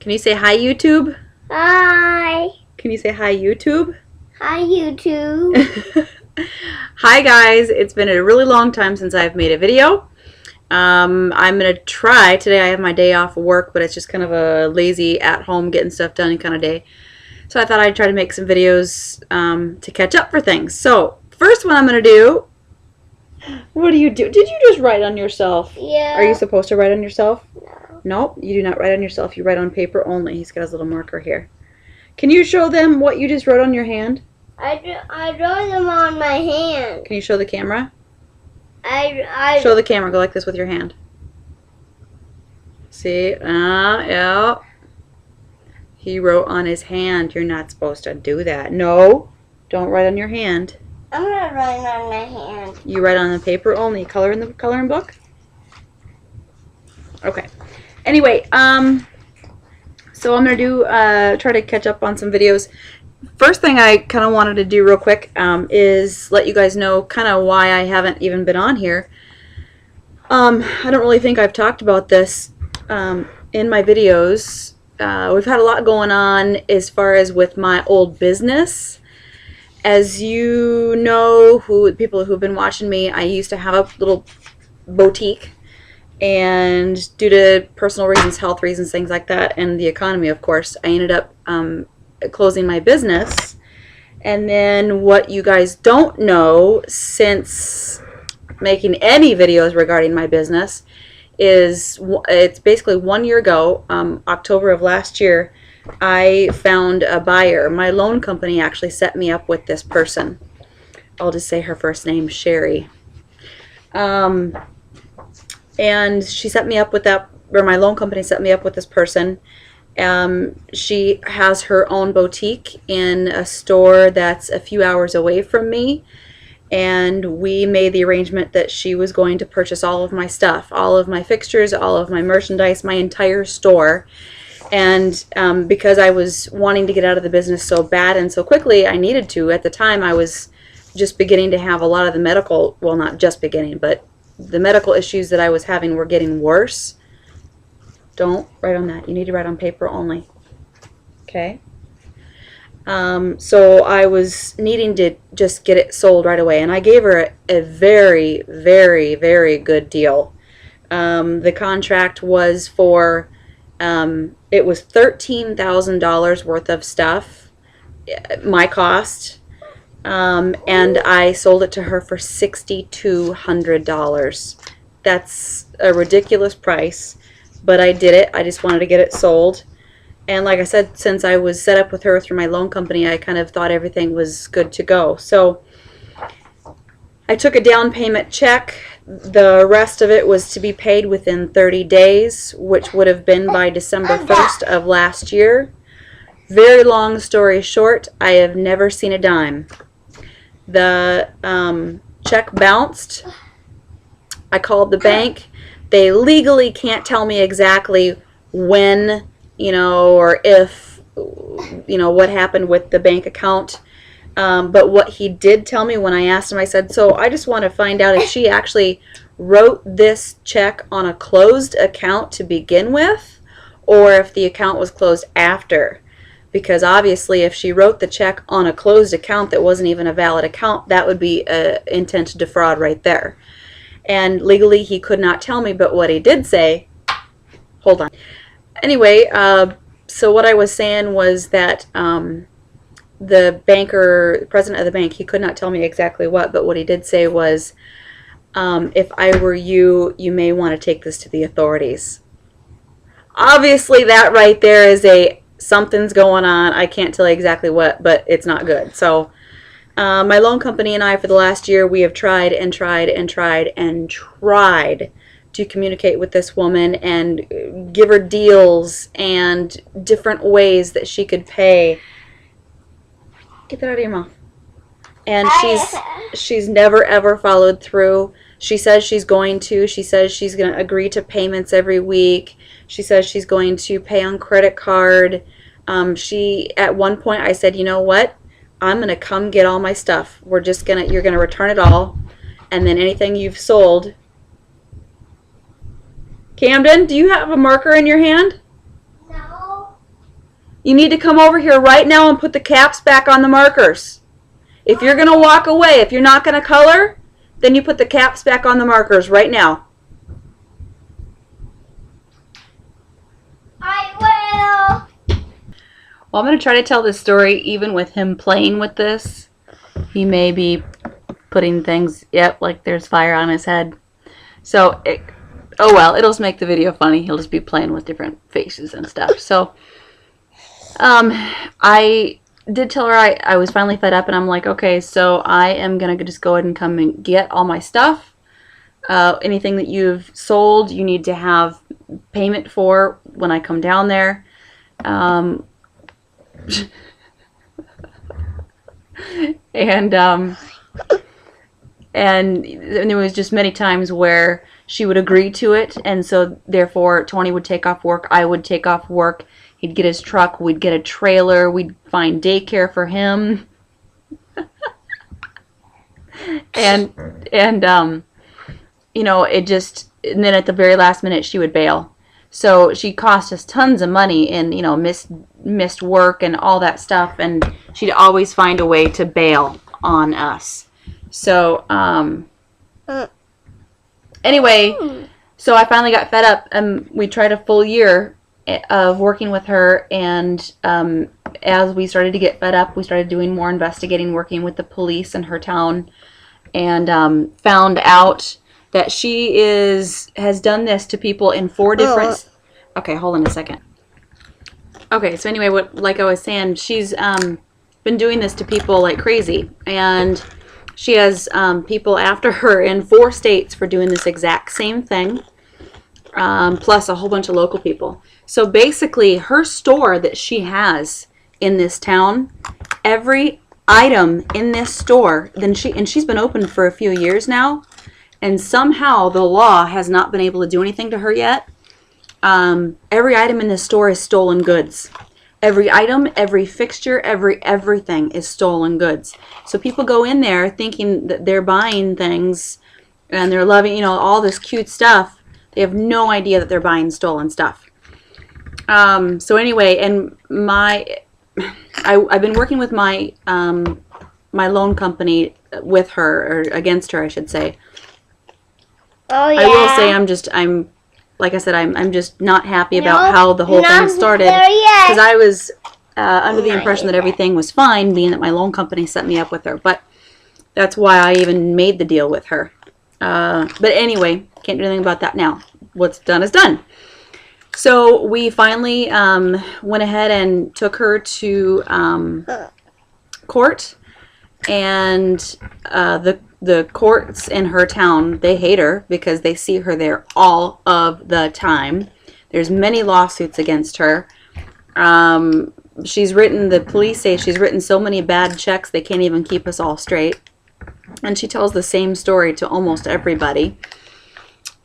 Can you say hi, YouTube? Hi. Can you say hi, YouTube? Hi, YouTube. Hi, guys. It's been a really long time since I've made a video. I'm going to try. Today I have my day off of work, but it's just kind of a lazy at-home getting stuff done kind of day. So I thought I'd try to make some videos to catch up for things. So, first one I'm going to do... What do you do? Did you just write on yourself? Yeah. Are you supposed to write on yourself? No. Nope, you do not write on yourself. You write on paper only. He's got his little marker here. Can you show them what you just wrote on your hand? I draw them on my hand. Can you show the camera? I Show the camera. Go like this with your hand. See? Yeah. He wrote on his hand. You're not supposed to do that. No. Don't write on your hand. I'm not writing on my hand. You write on the paper only. Color in the coloring book? Okay. Anyway, so I'm going to do, try to catch up on some videos. First thing I kind of wanted to do real quick is let you guys know kind of why I haven't even been on here. I don't really think I've talked about this in my videos. We've had a lot going on as far as with my old business. As you know, people who've been watching me, I used to have a little boutique. And due to personal reasons, health reasons, things like that, and the economy, of course, I ended up closing my business. And then what you guys don't know, since making any videos regarding my business, is it's basically 1 year ago, October of last year, I found a buyer. My loan company actually set me up with this person. I'll just say her first name, Shari. And she set me up with that, or my loan company set me up with this person. She has her own boutique in a store that's a few hours away from me. And we made the arrangement that she was going to purchase all of my stuff, all of my fixtures, all of my merchandise, my entire store. And because I was wanting to get out of the business so bad and so quickly, I needed to. At the time, I was just beginning to have a lot of the medical, well, not just beginning, but the medical issues that I was having were getting worse. Don't write on that. You need to write on paper only. Okay? So I was needing to just get it sold right away. And I gave her a very, very, very good deal. The contract was for, it was $13,000 worth of stuff, my cost. And I sold it to her for $6,200. That's a ridiculous price, but I did it. I just wanted to get it sold. And like I said, since I was set up with her through my loan company, I kind of thought everything was good to go. So I took a down payment check. The rest of it was to be paid within 30 days, which would have been by December 1st of last year. Very long story short, I have never seen a dime. The check bounced. I called the bank. They legally can't tell me exactly when, or if, what happened with the bank account. But what he did tell me when I asked him, I said, so I just want to find out if she actually wrote this check on a closed account to begin with, or if the account was closed after. Because obviously if she wrote the check on a closed account that wasn't even a valid account, that would be an intent to defraud right there. And legally he could not tell me, but what he did say, hold on. Anyway, so what I was saying was that the banker, the president of the bank, he could not tell me exactly what, but what he did say was, if I were you, you may want to take this to the authorities. Obviously that right there is something's going on. I can't tell you exactly what, but it's not good. So my loan company and I, for the last year, we have tried and tried and tried and tried to communicate with this woman and give her deals and different ways that she could pay. Get that out of your mouth. And she's never ever followed through. She says she's going to. She says she's going to agree to payments every week. She says she's going to pay on credit card. At one point I said, you know what? I'm going to come get all my stuff. You're going to return it all. And then anything you've sold. Camden, do you have a marker in your hand? No. You need to come over here right now and put the caps back on the markers. If you're going to walk away, if you're not going to color, then you put the caps back on the markers right now. I will. Well, I'm going to try to tell this story even with him playing with this. He may be putting things, yep, like there's fire on his head. So, oh well, it'll just make the video funny. He'll just be playing with different faces and stuff. So, I did tell her I was finally fed up, and I'm like, okay, so I am going to just go ahead and come and get all my stuff. Anything that you've sold, you need to have payment for when I come down there. And there was just many times where she would agree to it, and so therefore Tony would take off work, I would take off work, he'd get his truck, we'd get a trailer, we'd find daycare for him. and you know, it just, and then at the very last minute she would bail. So she cost us tons of money in, you know, missed work and all that stuff, and she'd always find a way to bail on us. So, anyway, so I finally got fed up, and we tried a full year of working with her, and as we started to get fed up, we started doing more investigating, working with the police in her town, and found out that she has done this to people in 4 different... Okay, hold on a second. Okay, so anyway, like I was saying, she's been doing this to people like crazy, and she has people after her in 4 states for doing this exact same thing, plus a whole bunch of local people. So basically, her store that she has in this town, every item in this store, and she's been open for a few years now, and somehow the law has not been able to do anything to her yet. Every item in this store is stolen goods. Every item, every fixture, everything is stolen goods. So people go in there thinking that they're buying things and they're loving, you know, all this cute stuff. They have no idea that they're buying stolen stuff. So anyway, and I've been working with my my loan company with her, or against her, I should say. Oh yeah. I will say I'm like I said, I'm just not happy about how the whole thing started, because I was under the impression that everything was fine, being that my loan company set me up with her. But that's why I even made the deal with her. But anyway, can't do anything about that now. What's done is done. So we finally went ahead and took her to court, and the courts in her town, they hate her because they see her there all of the time. There's many lawsuits against her. The police say she's written so many bad checks they can't even keep us all straight. And she tells the same story to almost everybody.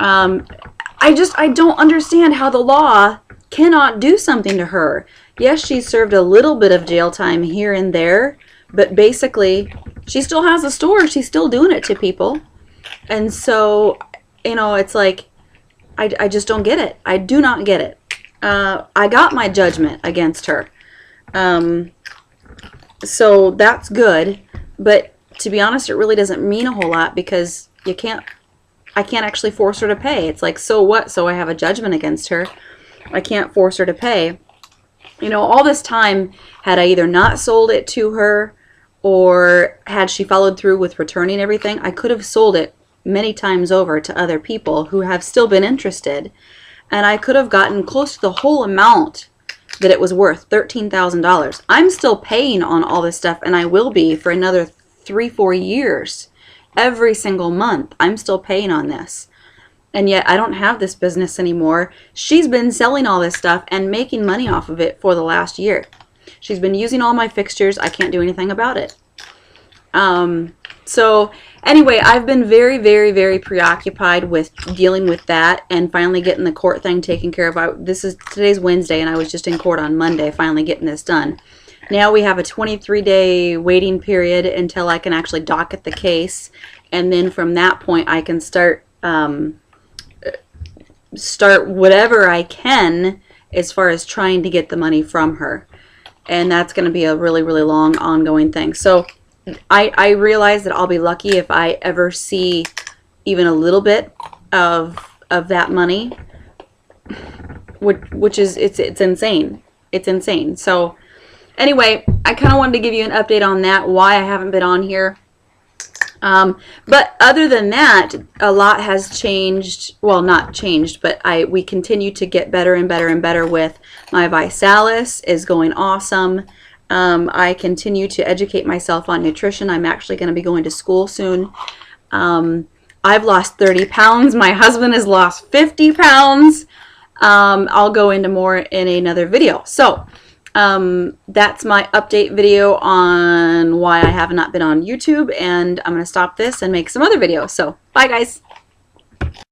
I don't understand how the law cannot do something to her. Yes, she served a little bit of jail time here and there, but basically she still has a store. She's still doing it to people. And so, you know, it's like, I just don't get it. I do not get it. I got my judgment against her. So that's good. But to be honest, it really doesn't mean a whole lot, because I can't actually force her to pay. It's like, so what? So I have a judgment against her. I can't force her to pay. You know, all this time, had I either not sold it to her, or had she followed through with returning everything, I could have sold it many times over to other people who have still been interested, and I could have gotten close to the whole amount that it was worth, $13,000. I'm still paying on all this stuff, and I will be for another 3-4 years. Every single month, I'm still paying on this. And yet, I don't have this business anymore. She's been selling all this stuff and making money off of it for the last year. She's been using all my fixtures. I can't do anything about it. So anyway, I've been very, very, very preoccupied with dealing with that and finally getting the court thing taken care of. Today's Wednesday, and I was just in court on Monday, finally getting this done. Now we have a 23-day waiting period until I can actually docket the case, and then from that point I can start whatever I can as far as trying to get the money from her. and that's going to be a really, really long ongoing thing. So I realize that I'll be lucky if I ever see even a little bit of that money, which is it's insane. It's insane. So anyway, I kind of wanted to give you an update on that, why I haven't been on here. But other than that, a lot has changed. Well, not changed, but we continue to get better and better and better with my Visalis is going awesome. I continue to educate myself on nutrition. I'm actually going to be going to school soon. I've lost 30 pounds. My husband has lost 50 pounds. I'll go into more in another video. So that's my update video on why I have not been on YouTube, and I'm going to stop this and make some other videos. So bye guys.